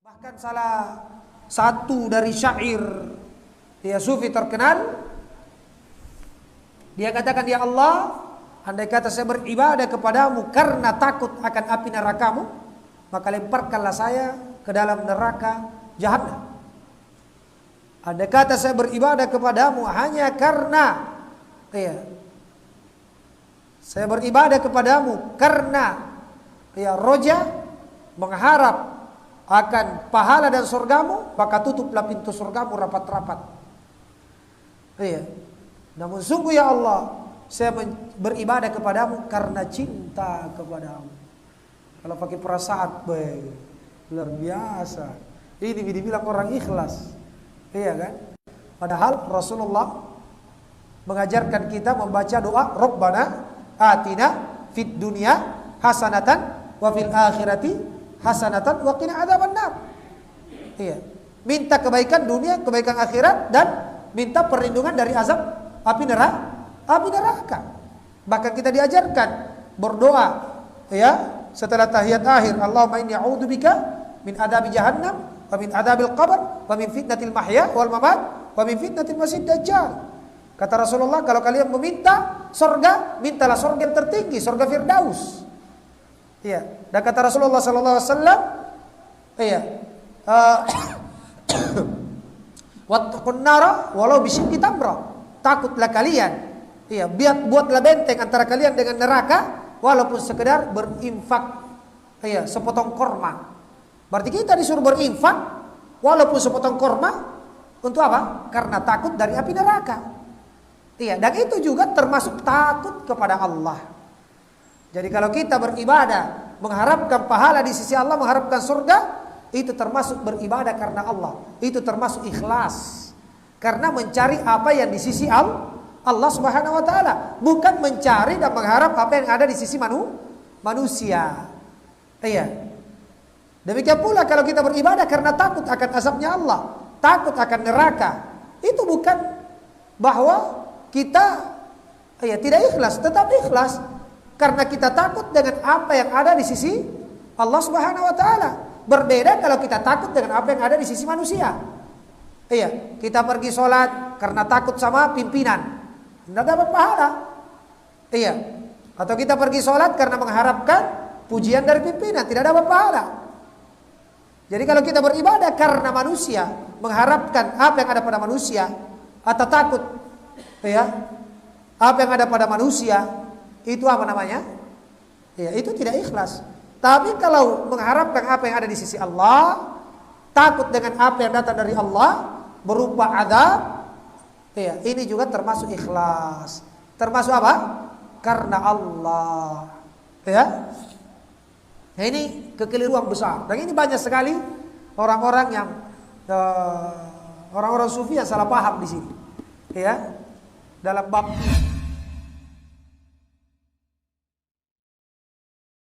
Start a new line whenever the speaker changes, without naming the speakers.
Bahkan salah satu dari syair sufi terkenal, dia katakan, ya Allah, andai kata saya beribadah kepadamu karena takut akan api nerakamu, maka lemparkanlah saya ke dalam neraka jahanam. Andai kata saya beribadah kepadamu hanya karena saya beribadah kepadamu karena roja, mengharap akan pahala dan surgamu, maka tutuplah pintu surgamu rapat-rapat. Namun sungguh ya Allah, saya beribadah kepadamu karena cinta kepadamu. Kalau pakai perasaan, luar biasa. Ini dibilang orang ikhlas, iya kan? Padahal Rasulullah mengajarkan kita membaca doa Rabbana atina fid dunya hasanatan wa fil akhirati hasanatan wa qina adzabannar. Minta kebaikan dunia, kebaikan akhirat, dan minta perlindungan dari azab api neraka. Bahkan kita diajarkan berdoa setelah tahiyat akhir, Allahumma inni a'udzubika min adabi jahannam wa min adabil qabr wa min fitnatil mahya wal mamat wa min fitnatil masiihid dajjal. Kata Rasulullah, kalau kalian meminta surga, mintalah surga yang tertinggi, surga Firdaus. Dan kata Rasulullah sallallahu alaihi wasallam, wattaqun nara walau bisyikki tamra. Takutlah kalian, buatlah benteng antara kalian dengan neraka walaupun sekedar berinfak sepotong korma. Berarti kita disuruh berinfak walaupun sepotong korma untuk apa? Karena takut dari api neraka. Dan itu juga termasuk takut kepada Allah. Jadi kalau kita beribadah mengharapkan pahala di sisi Allah, mengharapkan surga, itu termasuk beribadah karena Allah. Itu termasuk ikhlas. Karena mencari apa yang di sisi Allah Subhanahu wa taala, bukan mencari dan mengharap apa yang ada di sisi manusia. Demikian pula kalau kita beribadah karena takut akan azabnya Allah, takut akan neraka, itu bukan bahwa kita tidak ikhlas, tetap ikhlas. Karena kita takut dengan apa yang ada di sisi Allah Subhanahu wa taala. Berbeda kalau kita takut dengan apa yang ada di sisi manusia. Kita pergi sholat karena takut sama pimpinan, tidak dapat pahala. Atau kita pergi sholat karena mengharapkan pujian dari pimpinan, tidak dapat pahala. Jadi kalau kita beribadah karena manusia, mengharapkan apa yang ada pada manusia, atau takut apa yang ada pada manusia, itu apa namanya? Itu tidak ikhlas. Tapi kalau mengharapkan apa yang ada di sisi Allah, takut dengan apa yang datang dari Allah berupa azab, ini juga termasuk ikhlas. Termasuk apa? Karena Allah. Nah, ini kekeliruan besar. Dan ini banyak sekali orang-orang yang orang-orang sufi yang salah paham di sini. Dalam bab